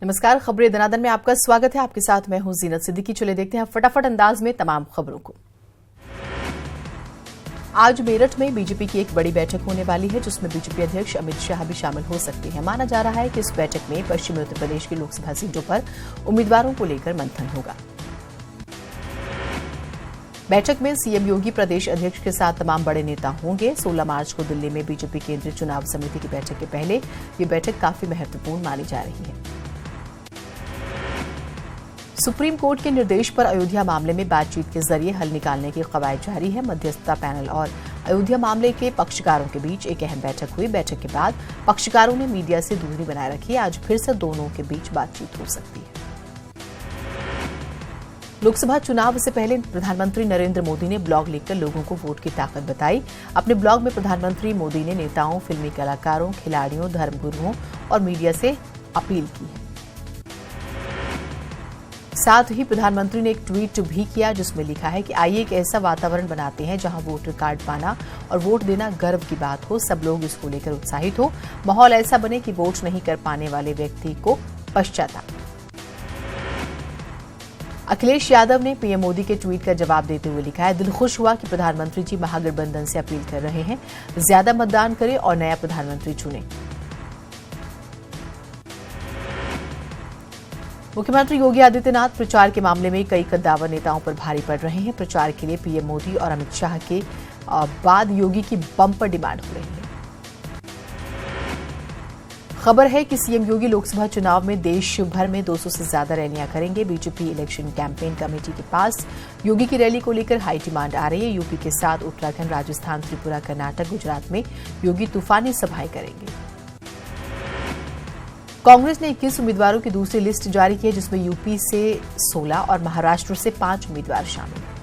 नमस्कार, खबरें दनादन में आपका स्वागत है। आपके साथ मैं हूं जीनत सिद्दीकी। चले देखते हैं फटाफट अंदाज में तमाम खबरों को। आज मेरठ में बीजेपी की एक बड़ी बैठक होने वाली है, जिसमें बीजेपी अध्यक्ष अमित शाह भी शामिल हो सकते हैं। माना जा रहा है कि इस बैठक में पश्चिमी उत्तर प्रदेश की लोकसभा सीटों पर उम्मीदवारों को लेकर मंथन होगा। बैठक में सीएम योगी प्रदेश अध्यक्ष के साथ तमाम बड़े नेता होंगे। 16 मार्च को दिल्ली में बीजेपी केंद्रीय चुनाव समिति की बैठक के पहले ये बैठक काफी महत्वपूर्ण मानी जा रही है। सुप्रीम कोर्ट के निर्देश पर अयोध्या मामले में बातचीत के जरिए हल निकालने की कवायद जारी है। मध्यस्थता पैनल और अयोध्या मामले के पक्षकारों के बीच एक अहम बैठक हुई। बैठक के बाद पक्षकारों ने मीडिया से दूरी बनाए रखी। आज फिर से दोनों के बीच बातचीत हो सकती है। लोकसभा चुनाव से पहले प्रधानमंत्री नरेंद्र मोदी ने ब्लॉग लिखकर लोगों को वोट की ताकत बताई। अपने ब्लॉग में प्रधानमंत्री मोदी ने नेताओं, फिल्मी कलाकारों, खिलाड़ियों, धर्मगुरुओं और मीडिया से अपील की है। साथ ही प्रधानमंत्री ने एक ट्वीट भी किया, जिसमें लिखा है कि आइए एक ऐसा वातावरण बनाते हैं जहां वोटर कार्ड पाना और वोट देना गर्व की बात हो। सब लोग इसको लेकर उत्साहित हो। माहौल ऐसा बने कि वोट नहीं कर पाने वाले व्यक्ति को पश्चाताप। अखिलेश यादव ने पीएम मोदी के ट्वीट का जवाब देते हुए लिखा है, दिल खुश हुआ कि प्रधानमंत्री जी महागठबंधन से अपील कर रहे हैं, ज्यादा मतदान करें और नया प्रधानमंत्री चुनें। मुख्यमंत्री योगी आदित्यनाथ प्रचार के मामले में कई कद्दावर नेताओं पर भारी पड़ रहे हैं। प्रचार के लिए पीएम मोदी और अमित शाह के बाद योगी की बम्पर डिमांड हो रही है। खबर है कि सीएम योगी लोकसभा चुनाव में देश भर में 200 से ज्यादा रैलियां करेंगे। बीजेपी इलेक्शन कैंपेन कमेटी के पास योगी की रैली को लेकर हाई डिमांड आ रही है। यूपी के साथ उत्तराखंड, राजस्थान, त्रिपुरा, कर्नाटक, गुजरात में योगी तूफानी सभाएं करेंगे। कांग्रेस ने 21 उम्मीदवारों की दूसरी लिस्ट जारी की है, जिसमें यूपी से 16 और महाराष्ट्र से 5 उम्मीदवार शामिल हैं।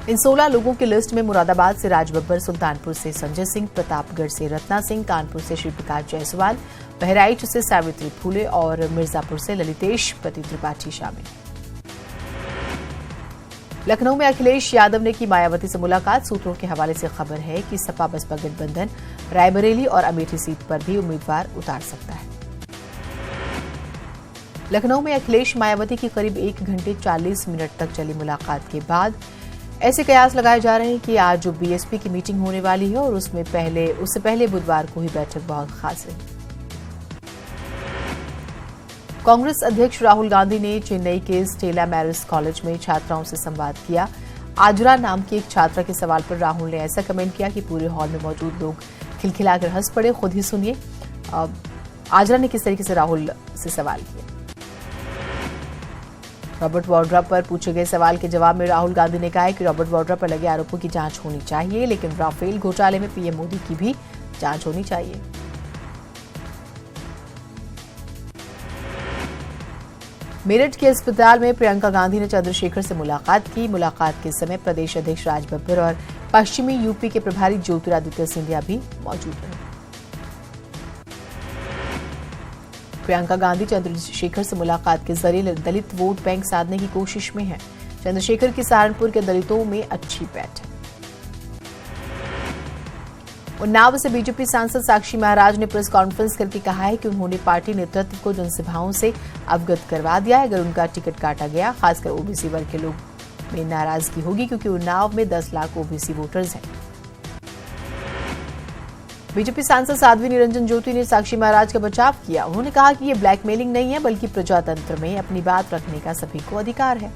इन 16 लोगों की लिस्ट में मुरादाबाद से राज बब्बर, सुल्तानपुर से संजय सिंह, प्रतापगढ़ से रत्ना सिंह, कानपुर से श्री प्रकाश जायसवाल, बहराइच से सावित्री फूले और मिर्जापुर से ललितेश पति त्रिपाठी शामिल। लखनऊ में अखिलेश यादव ने की मायावती से मुलाकात। सूत्रों के हवाले से खबर है कि सपा बसपा गठबंधन रायबरेली और अमेठी सीट पर भी उम्मीदवार उतार सकता है। लखनऊ में अखिलेश मायावती की करीब 1 घंटे 40 मिनट तक चली मुलाकात के बाद ऐसे कयास लगाए जा रहे हैं कि आज जो बीएसपी की मीटिंग होने वाली है और उससे पहले बुधवार को ही बैठक बहुत खास रही। कांग्रेस अध्यक्ष राहुल गांधी ने चेन्नई के स्टेला मैरिस कॉलेज में छात्राओं से संवाद किया। आजरा नाम की एक छात्रा के सवाल पर राहुल ने ऐसा कमेंट किया कि पूरे हॉल में मौजूद लोग खिलखिलाकर हंस पड़े। खुद ही सुनिए आजरा ने किस तरीके से राहुल से सवाल किया। रॉबर्ट वाड्रा पर पूछे गए सवाल के जवाब में राहुल गांधी ने कहा है कि रॉबर्ट वाड्रा पर लगे आरोपों की जांच होनी चाहिए, लेकिन राफेल घोटाले में पीएम मोदी की भी जांच होनी चाहिए। मेरठ के अस्पताल में प्रियंका गांधी ने चंद्रशेखर से मुलाकात की। मुलाकात के समय प्रदेश अध्यक्ष राज बब्बर और पश्चिमी यूपी के प्रभारी ज्योतिरादित्य सिंधिया भी मौजूद रहे। प्रियंका गांधी चंद्रशेखर से मुलाकात के जरिए दलित वोट बैंक साधने की कोशिश में है। चंद्रशेखर की सहारनपुर के दलितों में अच्छी पैठ है। उन्नाव से बीजेपी सांसद साक्षी महाराज ने प्रेस कॉन्फ्रेंस करके कहा है कि उन्होंने पार्टी नेतृत्व को जनसभाओं से अवगत करवा दिया है। अगर उनका टिकट काटा गया, खासकर ओबीसी वर्ग के लोग में नाराजगी होगी, क्योंकि उन्नाव में 10 लाख ओबीसी वोटर्स हैं। बीजेपी सांसद साध्वी निरंजन ज्योति ने साक्षी महाराज का बचाव किया। उन्होंने कहा कि ये ब्लैकमेलिंग नहीं है, बल्कि प्रजातंत्र में अपनी बात रखने का सभी को अधिकार है।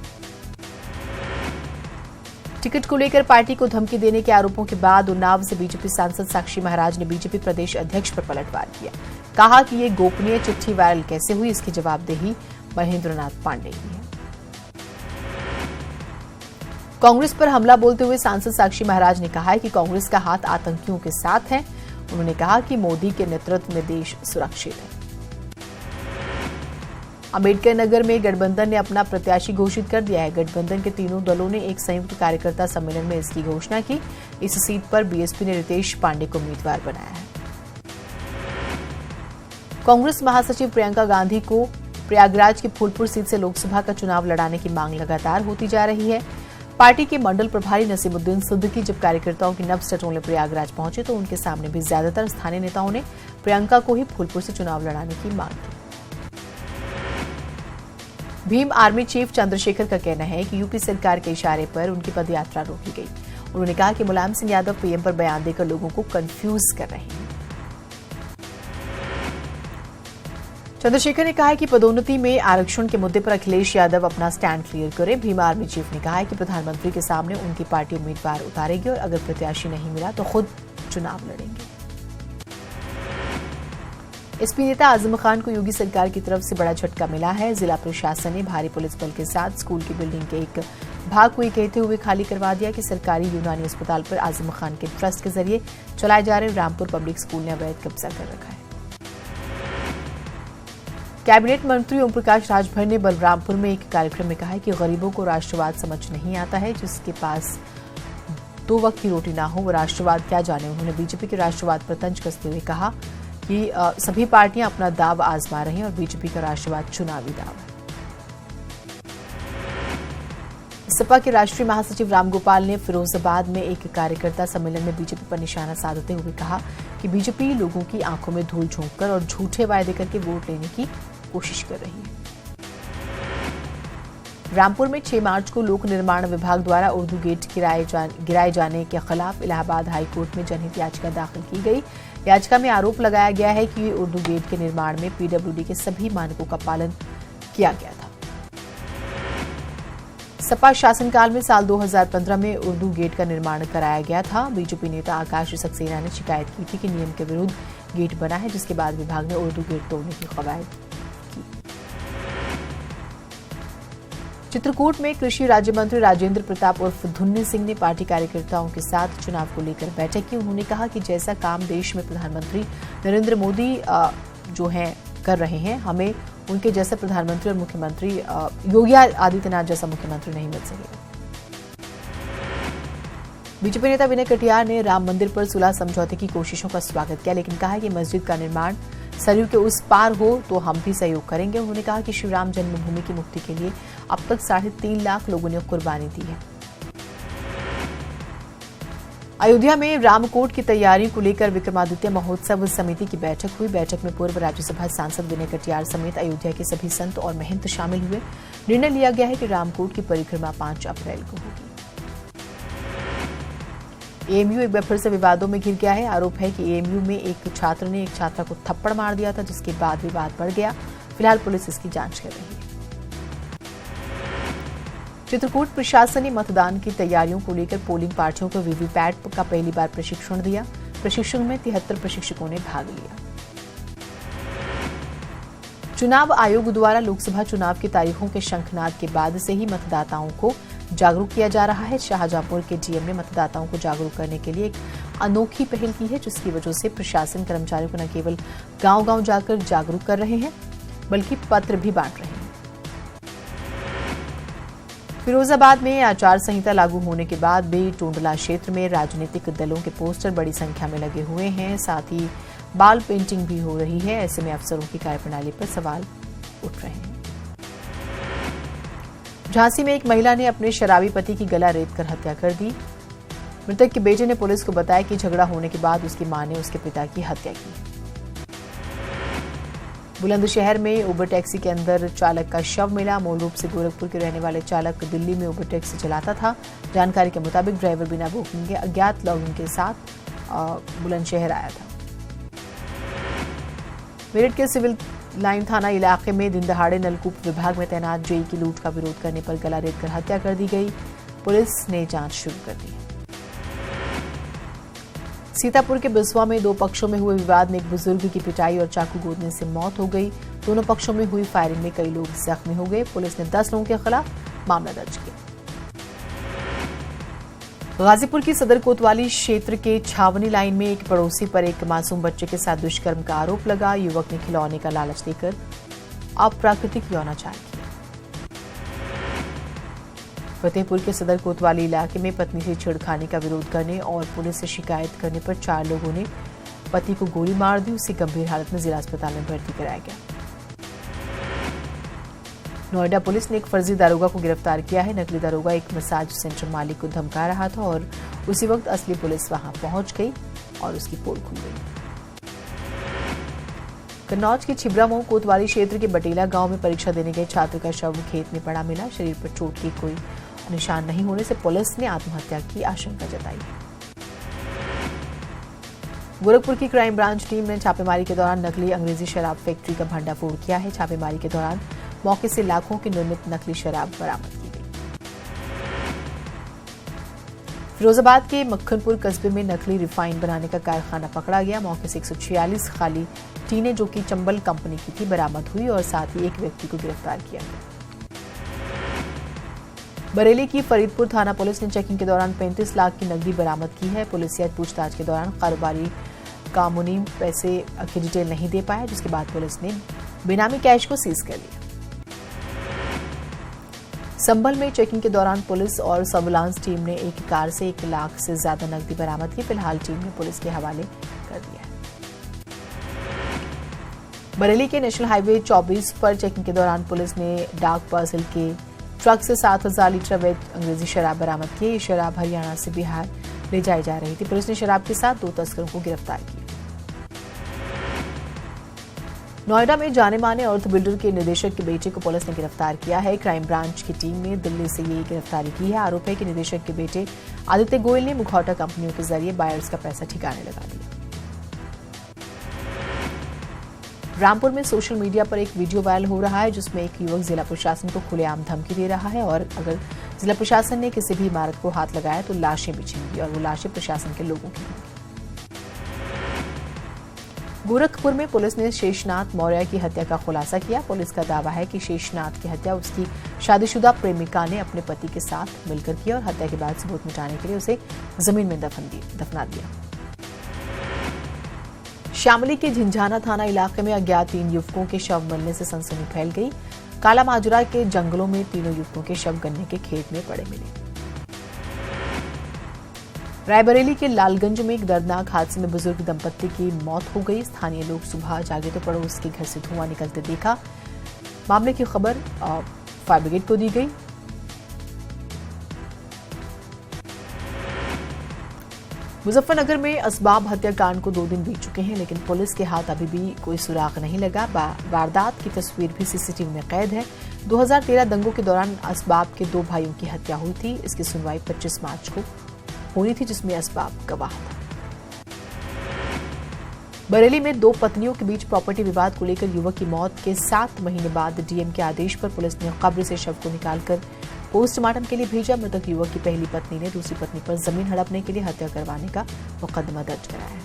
टिकट को लेकर पार्टी को धमकी देने के आरोपों के बाद उन्नाव से बीजेपी सांसद साक्षी महाराज ने बीजेपी प्रदेश अध्यक्ष पर पलटवार किया। कहा कि ये गोपनीय चिट्ठी वायरल कैसे हुई, इसकी जवाबदेही महेंद्रनाथ पांडे की है। कांग्रेस पर हमला बोलते हुए सांसद साक्षी महाराज ने कहा है कि कांग्रेस का हाथ आतंकियों के साथ है। उन्होंने कहा कि मोदी के नेतृत्व में देश सुरक्षित है। अम्बेडकर नगर में गठबंधन ने अपना प्रत्याशी घोषित कर दिया है। गठबंधन के तीनों दलों ने एक संयुक्त कार्यकर्ता सम्मेलन में इसकी घोषणा की। इस सीट पर बीएसपी ने रितेश पांडे को उम्मीदवार बनाया है। कांग्रेस महासचिव प्रियंका गांधी को प्रयागराज की फूलपुर सीट से लोकसभा का चुनाव लड़ाने की मांग लगातार होती जा रही है। पार्टी के मंडल प्रभारी नसीमुद्दीन सिद्दीकी जब कार्यकर्ताओं की नब्ज टटोलने प्रयागराज पहुंचे तो उनके सामने भी ज्यादातर स्थानीय नेताओं ने प्रियंका को ही फूलपुर से चुनाव लड़ाने की मांग की। भीम आर्मी चीफ चंद्रशेखर का कहना है कि यूपी सरकार के इशारे पर उनकी पदयात्रा रोकी गई। उन्होंने कहा कि मुलायम सिंह यादव पीएम पर बयान देकर लोगों को कंफ्यूज कर रहे हैं। चंद्रशेखर ने कहा है कि पदोन्नति में आरक्षण के मुद्दे पर अखिलेश यादव अपना स्टैंड क्लियर करें। भीम आर्मी चीफ ने कहा है कि प्रधानमंत्री के सामने उनकी पार्टी उम्मीदवार उतारेगी और अगर प्रत्याशी नहीं मिला तो खुद चुनाव लड़ेंगे। एसपी नेता आजम खान को योगी सरकार की तरफ से बड़ा झटका मिला है। जिला प्रशासन ने भारी पुलिस बल के साथ स्कूल की बिल्डिंग के एक भाग को कहते हुए खाली करवा दिया कि सरकारी यूनानी अस्पताल पर आजम खान के ट्रस्ट के जरिए चलाए जा रहे रामपुर पब्लिक स्कूल ने अवैध कब्जा कर रखा है। कैबिनेट मंत्री ओम प्रकाश राजभर ने बलरामपुर में एक कार्यक्रम में कहा है कि गरीबों को राष्ट्रवाद समझ नहीं आता है। जिसके पास 2 वक्त की रोटी ना हो वो राष्ट्रवाद क्या जाने। उन्होंने बीजेपी के राष्ट्रवाद पर तंज कसते हुए कहा कि सभी पार्टियां अपना दाव आजमा रही हैं और बीजेपी का राष्ट्रवाद चुनावी दाव है। सपा के राष्ट्रीय महासचिव रामगोपाल ने फिरोजाबाद में एक कार्यकर्ता सम्मेलन में बीजेपी पर निशाना साधते हुए कहा कि बीजेपी लोगों की आंखों में धूल झोंककर और झूठे वायदे करके वोट लेने की कोशिश कर रही है। रामपुर में 6 मार्च को लोक निर्माण विभाग द्वारा उर्दू गेट गिराए जाने के खिलाफ इलाहाबाद हाईकोर्ट में जनहित याचिका दाखिल की गई। याचिका में आरोप लगाया गया है कि उर्दू गेट के निर्माण में पीडब्ल्यूडी के सभी मानकों का पालन किया गया था। सपा शासनकाल में साल 2015 में उर्दू गेट का निर्माण कराया गया था। बीजेपी नेता आकाश सक्सेना ने शिकायत की थी कि नियम के विरुद्ध गेट बना है, जिसके बाद विभाग ने उर्दू गेट तोड़ने की कवायद की। चित्रकूट में कृषि राज्य मंत्री राजेंद्र प्रताप उर्फ धुन्नी सिंह ने पार्टी कार्यकर्ताओं के साथ चुनाव को लेकर बैठक की। उन्होंने कहा कि जैसा काम देश में प्रधानमंत्री नरेंद्र मोदी जो हैं कर रहे हैं, हमें उनके जैसा प्रधानमंत्री और मुख्यमंत्री योगी आदित्यनाथ जैसा मुख्यमंत्री नहीं मिल सकेगा। बीजेपी नेता विनय कटियार ने राम मंदिर पर सुलह समझौते की कोशिशों का स्वागत किया, लेकिन कहा कि मस्जिद का निर्माण सरयू के उस पार हो तो हम भी सहयोग करेंगे। उन्होंने कहा कि श्रीराम जन्मभूमि की मुक्ति के लिए अब तक 3.5 लाख लोगों ने कुर्बानी दी है। अयोध्या में रामकोट की तैयारियों को लेकर विक्रमादित्य महोत्सव समिति की बैठक हुई। बैठक में पूर्व राज्यसभा सांसद विनय कटियार समेत अयोध्या के सभी संत और महंत शामिल हुए। निर्णय लिया गया है कि रामकोट की परिक्रमा 5 अप्रैल को होगी। एएमयू एक बार फिर से विवादों में घिर गया है। आरोप है कि एएमयू में एक छात्र ने एक छात्रा को थप्पड़ मार दिया था, जिसके बाद विवाद बढ़ गया। फिलहाल पुलिस इसकी जांच कर रही है। चित्रकूट प्रशासन ने मतदान की तैयारियों को लेकर पोलिंग पार्टियों को वीवीपैट का पहली बार प्रशिक्षण दिया। प्रशिक्षण में 73 प्रशिक्षकों ने भाग लिया। चुनाव आयोग द्वारा लोकसभा चुनाव की तारीखों के शंखनाद के बाद से ही मतदाताओं को जागरूक किया जा रहा है। शाहजहांपुर के डीएम ने मतदाताओं को जागरूक करने के लिए एक अनोखी पहल की है, जिसकी वजह से प्रशासन कर्मचारियों को न केवल गांव-गांव जाकर जागरूक कर रहे हैं, बल्कि पत्र भी बांट रहे हैं। फिरोजाबाद में आचार संहिता लागू होने के बाद भी टोंडला क्षेत्र में राजनीतिक दलों के पोस्टर बड़ी संख्या में लगे हुए हैं। साथ ही बाल पेंटिंग भी हो रही है। ऐसे में अफसरों की कार्यप्रणाली पर सवाल उठ रहे हैं। झांसी में एक महिला ने अपने शराबी पति की गला रेतकर हत्या कर दी। मृतक के बेटे ने पुलिस को बताया कि झगड़ा होने के बाद उसकी मां ने उसके पिता की हत्या की। बुलंदशहर में उबर टैक्सी के अंदर चालक का शव मिला। मूल रूप से गोरखपुर के रहने वाले चालक दिल्ली में उबर टैक्सी चलाता था। जानकारी के मुताबिक ड्राइवर बिना बुकिंग के अज्ञात लोगों के साथ बुलंदशहर आया था। मेरठ के सिविल लाइन थाना इलाके में दिन दहाड़े नलकूप विभाग में तैनात जेई की लूट का विरोध करने पर गला रेतकर हत्या कर दी गई। पुलिस ने जांच शुरू कर दी। सीतापुर के बिस्वा में 2 पक्षों में हुए विवाद में एक बुजुर्ग की पिटाई और चाकू गोदने से मौत हो गई। दोनों पक्षों में हुई फायरिंग में कई लोग जख्मी हो गए। पुलिस ने 10 लोगों के खिलाफ मामला दर्ज किया। गाजीपुर की सदर कोतवाली क्षेत्र के छावनी लाइन में एक पड़ोसी पर एक मासूम बच्चे के साथ दुष्कर्म का आरोप लगा। युवक ने खिलौने का लालच देकर अप्राकृतिक यौनाचार किया। फतेहपुर के सदर कोतवाली इलाके में पत्नी से छेड़खानी का विरोध करने और पुलिस से शिकायत करने पर 4 लोगों ने पति को गोली मार दी। उसे गंभीर हालत में जिला अस्पताल में भर्ती कराया गया। नोएडा पुलिस ने एक फर्जी दारोगा को गिरफ्तार किया है। नकली दारोगा एक मसाज सेंटर मालिक को धमका रहा था और उसी वक्त असली पुलिस वहां पहुंच गई और उसकी पोल खुल गई। कन्नौज की छिबरामऊ कोतवाली क्षेत्र के बटेला गांव में परीक्षा देने गए छात्र का शव खेत में पड़ा मिला। शरीर पर चोट की कोई निशान नहीं होने से पुलिस ने आत्महत्या की आशंका जताई है। गोरखपुर की क्राइम ब्रांच टीम ने छापेमारी के दौरान नकली अंग्रेजी शराब फैक्ट्री का भंडाफोड़ किया है। छापेमारी के दौरान मौके से लाखों की निर्मित नकली शराब बरामद की गई। फिरोजाबाद के मक्खनपुर कस्बे में नकली रिफाइन बनाने का कारखाना पकड़ा गया। मौके से 146 खाली टीनें जो कि चंबल कंपनी की थी बरामद हुई और साथ ही एक व्यक्ति को गिरफ्तार किया गया। बरेली की फरीदपुर थाना पुलिस ने चेकिंग के दौरान 35 लाख की नकदी बरामद की है। पुलिस से पूछताछ के दौरान कारोबारी का मुनीम पैसे की डिटेल नहीं दे पाया, जिसके बाद पुलिस ने बेनामी कैश को सीज कर लिया। संभल में चेकिंग के दौरान पुलिस और सर्विलांस टीम ने एक कार से 1 लाख से ज्यादा नकदी बरामद की। फिलहाल टीम ने पुलिस के हवाले कर दिया है। बरेली के नेशनल हाईवे 24 पर चेकिंग के दौरान पुलिस ने डाक पार्सल के ट्रक से 7,000 लीटर अवैध अंग्रेजी शराब बरामद की। ये शराब हरियाणा से बिहार ले जाई जा रही थी। पुलिस ने शराब के साथ 2 तस्करों को गिरफ्तार किया। नोएडा में जाने माने अर्थ बिल्डर के निदेशक के बेटे को पुलिस ने गिरफ्तार किया है। क्राइम ब्रांच की टीम ने दिल्ली से ये गिरफ्तारी की है। आरोप है कि निदेशक के बेटे आदित्य गोयल ने मुखौटा कंपनियों के जरिए बायर्स का पैसा ठिकाने लगा दिया। रामपुर में सोशल मीडिया पर एक वीडियो वायरल हो रहा है जिसमें एक युवक जिला प्रशासन को खुलेआम धमकी दे रहा है और अगर जिला प्रशासन ने किसी भी इमारत को हाथ लगाया तो लाशें बिछेंगी और वो लाशें प्रशासन के लोगों की होंगी। गोरखपुर में पुलिस ने शेषनाथ मौर्य की हत्या का खुलासा किया। पुलिस का दावा है कि शेषनाथ की हत्या उसकी शादीशुदा प्रेमिका ने अपने पति के साथ मिलकर की और हत्या के बाद सबूत मिटाने के लिए उसे जमीन में दफना दिया। शामली के झिंझाना थाना इलाके में अज्ञात 3 युवकों के शव मिलने से सनसनी फैल गई। काला माजरा के जंगलों में तीनों युवकों के शव गन्ने के खेत में पड़े मिले। रायबरेली के लालगंज में एक दर्दनाक हादसे में बुजुर्ग दंपत्ति की मौत हो गई। स्थानीय लोग सुबह जागे तो पड़ोस के घर से धुआं निकलते देखा। मामले की खबर फायर ब्रिगेड को दी गई। मुजफ्फरनगर में असबाब हत्याकांड को 2 दिन बीत चुके हैं, लेकिन पुलिस के हाथ अभी भी कोई सुराग नहीं लगा। वारदात की तस्वीर भी सीसीटीवी में कैद है। 2013 दंगों के दौरान असबाब के 2 भाइयों की हत्या हुई थी। इसकी सुनवाई 25 मार्च को होनी थी, जिसमें असबाब गवाह था। बरेली में 2 पत्नियों के बीच प्रॉपर्टी विवाद को लेकर युवक की मौत के 7 महीने बाद डीएम के आदेश पर पुलिस ने कब्र से शव को निकालकर पोस्टमार्टम के लिए भेजा। मृतक युवक की पहली पत्नी ने दूसरी पत्नी पर जमीन हड़पने के लिए हत्या करवाने का मुकदमा दर्ज कराया है।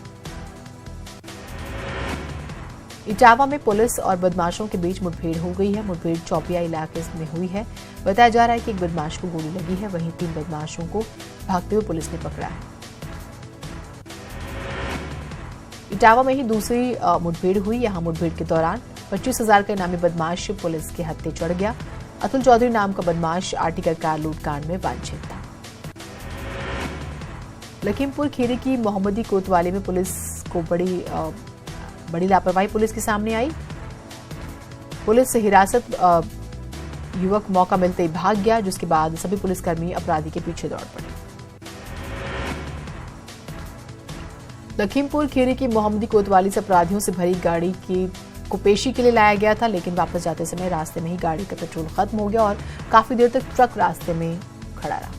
इटावा में पुलिस और बदमाशों के बीच मुठभेड़ हो गई है। मुठभेड़ चौपिया इलाके में हुई है। बताया जा रहा है कि एक बदमाश को गोली लगी है, वहीं 3 बदमाशों को भागते हुए पुलिस ने पकड़ा है। इटावा में ही दूसरी मुठभेड़ हुई। यहां मुठभेड़ के दौरान 25,000 का इनामी बदमाश पुलिस के हत्थे चढ़ गया। अतुल चौधरी नाम का बदमाश आर्टिकल कार लूट कांड में वांछित था। लखीमपुर खीरी की मोहम्मदी कोतवाली में पुलिस को बड़ी लापरवाही पुलिस के सामने आई। पुलिस से हिरासत युवक मौका मिलते ही भाग गया, जिसके बाद सभी पुलिसकर्मी अपराधी के पीछे दौड़ पड़े। लखीमपुर खीरी की मोहम्मदी कोतवाली से अपराधियों से भरी गाड़ी को पेशी के लिए लाया गया था, लेकिन वापस जाते समय रास्ते में ही गाड़ी का पेट्रोल खत्म हो गया और काफी देर तक ट्रक रास्ते में खड़ा रहा।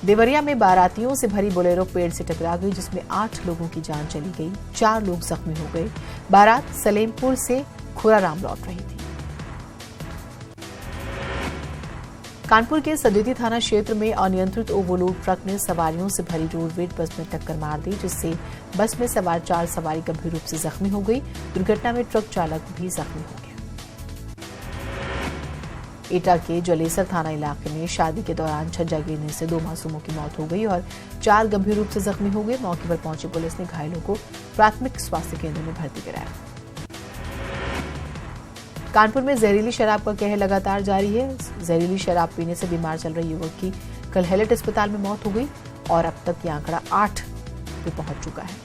देवरिया में बारातियों से भरी बोलेरो पेड़ से टकरा गई, जिसमें 8 लोगों की जान चली गई, 4 लोग जख्मी हो गए। बारात सलेमपुर से खुराराम लौट रही थी। कानपुर के सजेती थाना क्षेत्र में अनियंत्रित ओवरलोड ट्रक ने सवारियों से भरी रोडवेज बस में टक्कर मार दी, जिससे बस में सवार 4 सवारी गंभीर रूप से जख्मी हो गई। दुर्घटना में ट्रक चालक भी जख्मी हो गया। एटा के जलेसर थाना इलाके में शादी के दौरान छज्जा गिरने से 2 मासूमों की मौत हो गई और 4 गंभीर रूप से जख्मी हो गए। मौके पर पहुंची पुलिस ने घायलों को प्राथमिक स्वास्थ्य केंद्र में भर्ती कराया। कानपुर में जहरीली शराब का कहर लगातार जारी है। जहरीली शराब पीने से बीमार चल रहे युवक की कल हेलेट अस्पताल में मौत हो गई और अब तक यह आंकड़ा 8 पे पहुंच चुका है।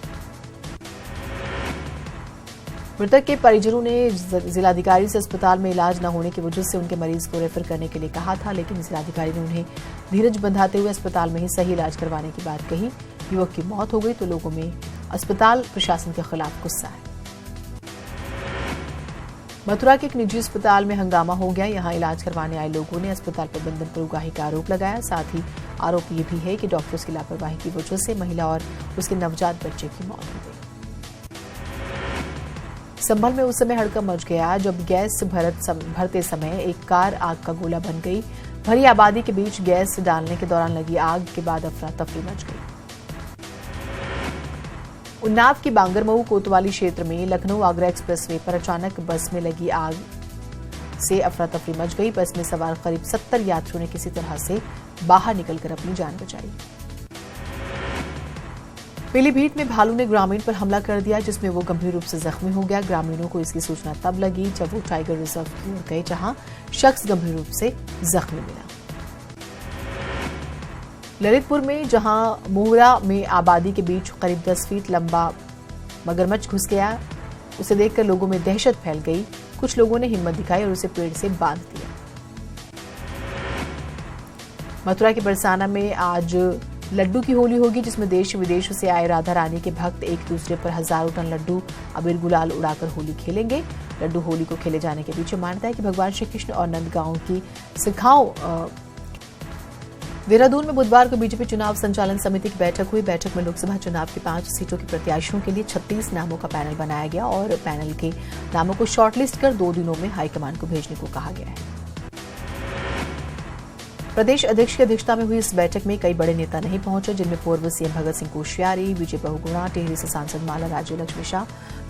मृतक के परिजनों ने जिलाधिकारी से अस्पताल में इलाज न होने की वजह से उनके मरीज को रेफर करने के लिए कहा था, लेकिन जिलाधिकारी ने उन्हें धीरज बंधाते हुए अस्पताल में ही सही इलाज करवाने की बात कही। युवक की मौत हो गई तो लोगों में अस्पताल प्रशासन के खिलाफ गुस्सा है। मथुरा के एक निजी अस्पताल में हंगामा हो गया। यहां इलाज करवाने आए लोगों ने अस्पताल प्रबंधन पर उगाही का आरोप लगाया। साथ ही आरोप ये भी है कि डॉक्टर्स की लापरवाही की वजह से महिला और उसके नवजात बच्चे की मौत हो गई। संभल में उस समय हड़कंप मच गया जब गैस भरते समय एक कार आग का गोला बन गई। भरी आबादी के बीच गैस डालने के दौरान लगी आग के बाद अफरा तफरी मच गई। उन्नाव की बांगरमऊ कोतवाली क्षेत्र में लखनऊ आगरा एक्सप्रेसवे पर अचानक बस में लगी आग से अफरा तफरी मच गई। बस में सवार करीब 70 यात्रियों ने किसी तरह से बाहर निकलकर अपनी जान बचाई। पीलीभीत में भालू ने ग्रामीण पर हमला कर दिया, जिसमें वो गंभीर रूप से जख्मी हो गया। ग्रामीणों को इसकी सूचना तब लगी जब वो टाइगर रिजर्व की ओर गए, जहां शख्स गंभीर रूप से जख्मी मिला। ललितपुर में जहां मोहरा में आबादी के बीच करीब 10 फीट लंबा मगरमच्छ घुस गया, उसे देखकर लोगों में दहशत फैल गई। कुछ लोगों ने हिम्मत दिखाई और उसे पेड़ से बांध दिया। मथुरा के बरसाना में आज लड्डू की होली होगी, जिसमें देश विदेश से आए राधा रानी के भक्त एक दूसरे पर हजारों टन लड्डू अबीर गुलाल उड़ाकर होली खेलेंगे। लड्डू होली को खेले जाने के पीछे मान्यता है कि भगवान श्री कृष्ण और नंदगांव की सिखाओं। देहरादून में बुधवार को बीजेपी चुनाव संचालन समिति की बैठक हुई। बैठक में लोकसभा चुनाव की 5 सीटों के प्रत्याशियों के लिए 36 नामों का पैनल बनाया गया और पैनल के नामों को शॉर्टलिस्ट कर 2 दिनों में हाईकमान को भेजने को कहा गया है। प्रदेश अध्यक्ष की अध्यक्षता में हुई इस बैठक में कई बड़े नेता नहीं पहुंचे, जिनमें पूर्व सीएम भगत सिंह कोश्यारी, विजय बहुगुणा, टिहरी से सांसद माला राज्य लक्ष्मी शाह,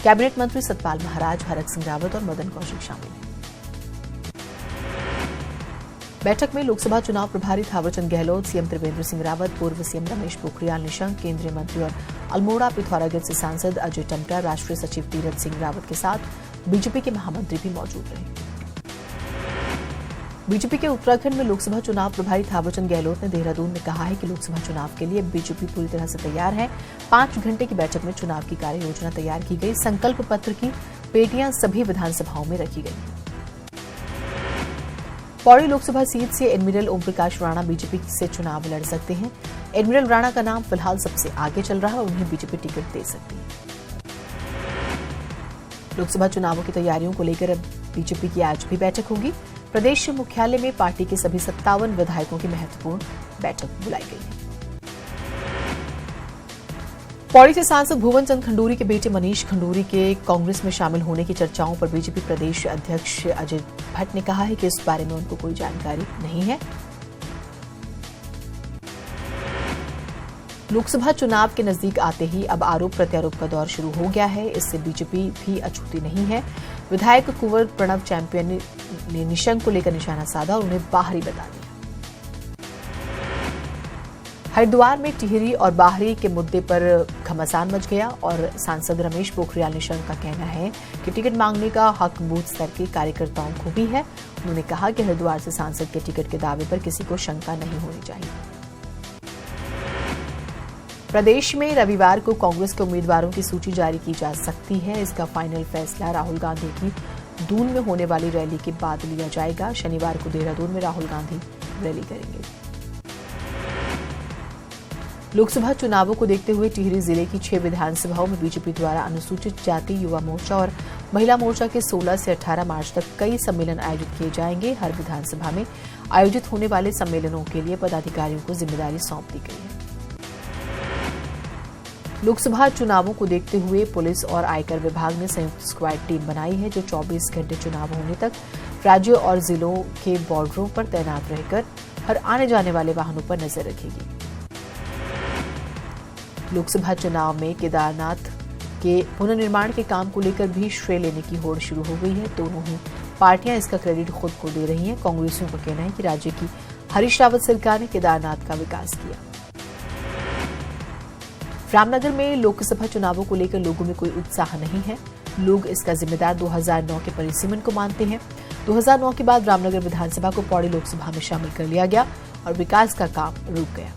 कैबिनेट मंत्री सतपाल महाराज, हरक सिंह रावत और मदन कौशिक शामिल हैं। बैठक में लोकसभा चुनाव प्रभारी थावरचंद गहलोत, सीएम त्रिवेंद्र सिंह रावत, पूर्व सीएम रमेश पोखरियाल निशंक, केंद्रीय मंत्री और अल्मोड़ा पिथौरागढ़ से सांसद अजय टमटा, राष्ट्रीय सचिव तीरथ सिंह रावत के साथ बीजेपी के महामंत्री भी मौजूद रहे। बीजेपी के उत्तराखंड में लोकसभा चुनाव प्रभारी थावरचंद गहलोत ने देहरादून में कहा है कि लोकसभा चुनाव के लिए बीजेपी पूरी तरह से तैयार है। 5 घंटे की बैठक में चुनाव की कार्य योजना तैयार की गई। संकल्प पत्र की पेटियां सभी विधानसभाओं में रखी गई। पौड़ी लोकसभा सीट से एडमिरल ओम प्रकाश राणा बीजेपी से चुनाव लड़ सकते हैं। एडमिरल राणा का नाम फिलहाल सबसे आगे चल रहा है और उन्हें बीजेपी टिकट दे सकती है। लोकसभा चुनावों की तैयारियों को लेकर अब बीजेपी की आज भी बैठक होगी। प्रदेश मुख्यालय में पार्टी के सभी 57 विधायकों की महत्वपूर्ण बैठक बुलाई गई है। पौड़ी से सांसद भुवन चंद खंडूरी के बेटे मनीष खंडूरी के कांग्रेस में शामिल होने की चर्चाओं पर बीजेपी प्रदेश अध्यक्ष अजय भट्ट ने कहा है कि इस बारे में उनको कोई जानकारी नहीं है। लोकसभा चुनाव के नजदीक आते ही अब आरोप प्रत्यारोप का दौर शुरू हो गया है। इससे बीजेपी भी अछूती नहीं है। विधायक कुंवर प्रणव चैंपियन ने निशंक को लेकर निशाना साधा और उन्हें बाहरी बता दिया। हरिद्वार में टिहरी और बाहरी के मुद्दे पर घमासान मच गया और सांसद रमेश पोखरियाल निशंक का कहना है कि टिकट मांगने का हक बूथ स्तर के कार्यकर्ताओं को भी है। उन्होंने कहा कि हरिद्वार से सांसद के टिकट के दावे पर किसी को शंका नहीं होनी चाहिए। प्रदेश में रविवार को कांग्रेस के उम्मीदवारों की सूची जारी की जा सकती है। इसका फाइनल फैसला राहुल गांधी की दून में होने वाली रैली के बाद लिया जाएगा। शनिवार को देहरादून में राहुल गांधी रैली करेंगे। लोकसभा चुनावों को देखते हुए टिहरी जिले की 6 विधानसभाओं में बीजेपी द्वारा अनुसूचित जाति, युवा मोर्चा और महिला मोर्चा के 16 से 18 मार्च तक कई सम्मेलन आयोजित किए जाएंगे। हर विधानसभा में आयोजित होने वाले सम्मेलनों के लिए पदाधिकारियों को जिम्मेदारी सौंप दी गई है। लोकसभा चुनावों को देखते हुए पुलिस और आयकर विभाग ने संयुक्त स्क्वाड टीम बनाई है, जो 24 घंटे चुनाव होने तक राज्यों और जिलों के बॉर्डरों पर तैनात रहकर हर आने जाने वाले वाहनों पर नजर रखेगी। लोकसभा चुनाव में केदारनाथ के पुनर्निर्माण के काम को लेकर भी श्रेय लेने की होड़ शुरू हो गई है। दोनों ही पार्टियां इसका क्रेडिट खुद को दे रही हैं। कांग्रेसियों का कहना है कि राज्य की हरीश रावत सरकार ने केदारनाथ का विकास किया। रामनगर में लोकसभा चुनावों को लेकर लोगों में कोई उत्साह नहीं है। लोग इसका जिम्मेदार 2009 के परिसीमन को मानते हैं। 2009 के बाद रामनगर विधानसभा को पौड़ी लोकसभा में शामिल कर लिया गया और विकास का काम रुक गया।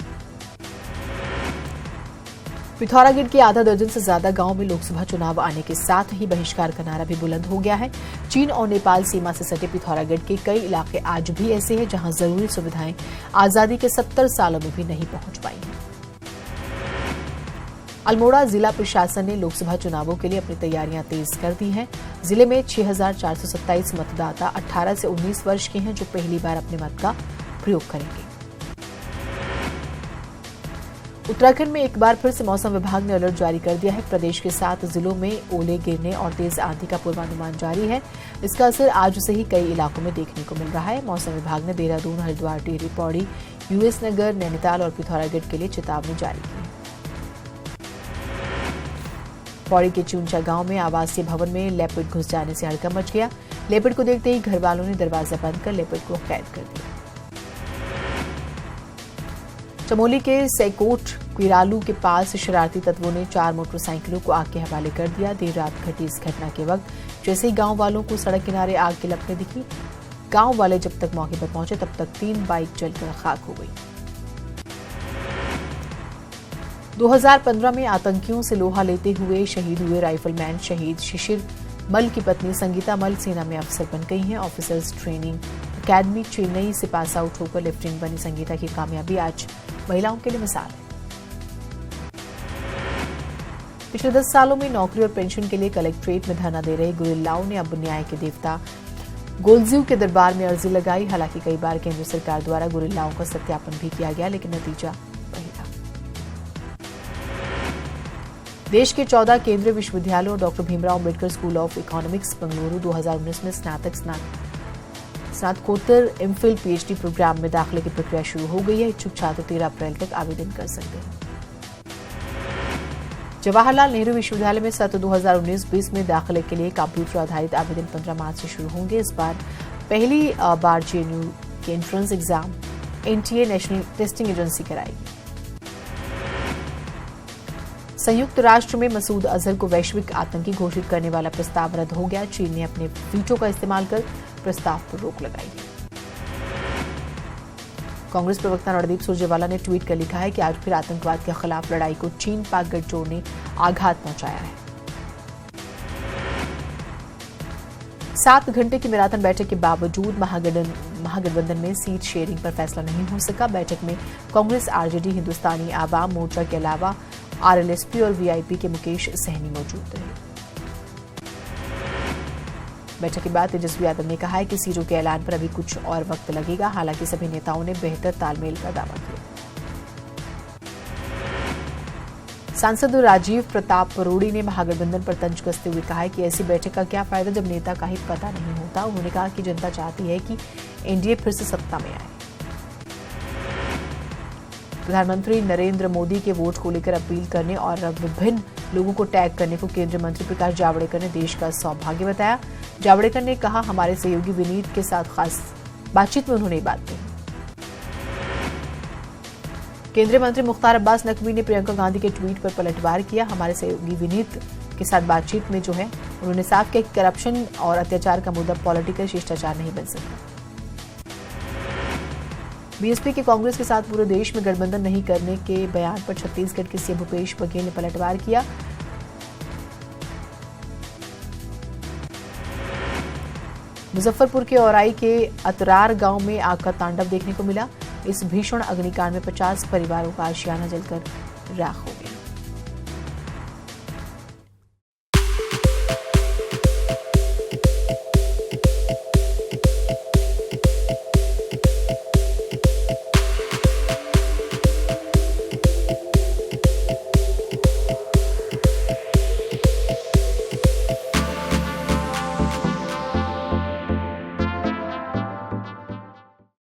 पिथौरागढ़ के आधा दर्जन से ज्यादा गांव में लोकसभा चुनाव आने के साथ ही बहिष्कार का नारा भी बुलंद हो गया है। चीन और नेपाल सीमा से सटे पिथौरागढ़ के कई इलाके आज भी ऐसे हैं जहां जरूरी सुविधाएं आजादी के 70 सालों में भी नहीं पहुंच पाई हैं। अल्मोड़ा जिला प्रशासन ने लोकसभा चुनावों के लिए अपनी तैयारियां तेज कर दी हैं। जिले में 6,427 मतदाता 18 से 19 वर्ष के हैं जो पहली बार अपने मत का प्रयोग करेंगे। उत्तराखंड में एक बार फिर से मौसम विभाग ने अलर्ट जारी कर दिया है। प्रदेश के 7 जिलों में ओले गिरने और तेज आंधी का पूर्वानुमान जारी है। इसका असर आज से ही कई इलाकों में देखने को मिल रहा है। मौसम विभाग ने देहरादून, हरिद्वार, टिहरी, पौड़ी, यूएस नगर, नैनीताल और पिथौरागढ़ के लिए चेतावनी जारी की है। पौड़ी के चूंचा गांव में आवासीय भवन में लेपर्ड घुस जाने से हड़कंप मच गया। लेपर्ड को देखते ही घर वालों ने दरवाजा बंद कर लेपर्ड को कैद कर दिया। चमोली के सैकोट क्विरालू के पास शरारती तत्वों ने 4 मोटरसाइकिलों को आग के हवाले कर दिया। देर रात घटी इस घटना के वक्त जैसे ही गांव वालों को सड़क किनारे आग की लपटें दिखी, गांव वाले जब तक मौके पर पहुंचे तब तक 3 बाइक जलकर खाक हो गई। 2015 में आतंकियों से लोहा लेते हुए शहीद हुए राइफलमैन शहीद शिशिर मल की पत्नी संगीता मल सेना में अफसर बन गई हैं। ऑफिसर्स ट्रेनिंग अकेडमी चेन्नई से पास आउट होकर लेफ्टिनेंट बनी संगीता की कामयाबी आज महिलाओं के लिए मिसाल है। पिछले 10 सालों में नौकरी और पेंशन के लिए कलेक्ट्रेट में धरना दे रहे गुरिल्लाओं ने अब न्याय के देवता गोलज्यू के दरबार में अर्जी लगाई। हालांकि कई बार केंद्र सरकार द्वारा गुरिल्लाओं का सत्यापन भी किया गया, लेकिन नतीजा वही रहा। देश के 14 केंद्रीय विश्वविद्यालयों और doctor Bhimrao Ambedkar school of economics Bengaluru 2019 में स्नातकोत्तर एमफिल पीएचडी प्रोग्राम में दाखिले की प्रक्रिया शुरू हो गई है। इच्छुक छात्र 13 अप्रैल तक आवेदन कर सकते हैं। जवाहरलाल नेहरू विश्वविद्यालय में सत्र 2019-20 में दाखिले के लिए कंप्यूटर आधारित आवेदन 15 मार्च से शुरू होंगे। इस बार पहली बार जेएनयू के entrance exam NTA national testing agency कराएगी। संयुक्त राष्ट्र में मसूद अजहर को वैश्विक आतंकी घोषित करने वाला प्रस्ताव रद्द हो गया। चीन ने अपने वीटो का इस्तेमाल कर प्रस्ताव पर रोक लगाई है। कांग्रेस प्रवक्ता रणदीप सुरजेवाला ने ट्वीट कर लिखा है कि आज फिर आतंकवाद के खिलाफ लड़ाई को चीन पाक गठजोड़ ने आघात पहुंचाया है। 7 घंटे की मैराथन बैठक के बावजूद महागठबंधन में सीट शेयरिंग पर फैसला नहीं हो सका। बैठक में कांग्रेस, आरजेडी, हिंदुस्तानी आवाम मोर्चा के अलावा आरएलएसपी और वीआईपी के मुकेश सहनी मौजूद रहे। बैठक के बाद तेजस्वी यादव ने कहा है कि सीटों के ऐलान पर अभी कुछ और वक्त लगेगा। हालांकि सभी नेताओं ने बेहतर तालमेल का दावा किया। सांसद राजीव प्रताप रूडी ने महागठबंधन पर तंज कसते हुए कहा है कि ऐसी बैठक का क्या फायदा जब नेता का ही पता नहीं होता। उन्होंने कहा कि जनता चाहती है कि एनडीए फिर से सत्ता में आए। प्रधानमंत्री नरेंद्र मोदी के वोट को लेकर अपील करने और विभिन्न लोगों को टैग करने को केंद्रीय मंत्री प्रकाश जावड़ेकर ने देश का सौभाग्य बताया। जावड़ेकर ने कहा, हमारे सहयोगी विनीत के साथ खास बातचीत में उन्होंने ये बात कही। केंद्रीय मंत्री मुख्तार अब्बास नकवी ने प्रियंका गांधी के ट्वीट पर पलटवार किया। हमारे सहयोगी विनीत के साथ बातचीत में जो है उन्होंने साफ किया कि करप्शन और अत्याचार का मुद्दा पॉलिटिकल शिष्टाचार नहीं बन सकता। बीएसपी के कांग्रेस के साथ पूरे देश में गठबंधन नहीं करने के बयान पर छत्तीसगढ़ के सीएम भूपेश बघेल ने पलटवार किया। मुजफ्फरपुर के औराई के अतरार गांव में आग का तांडव देखने को मिला। इस भीषण अग्निकांड में 50 परिवारों का आशियाना जलकर राख हो गया।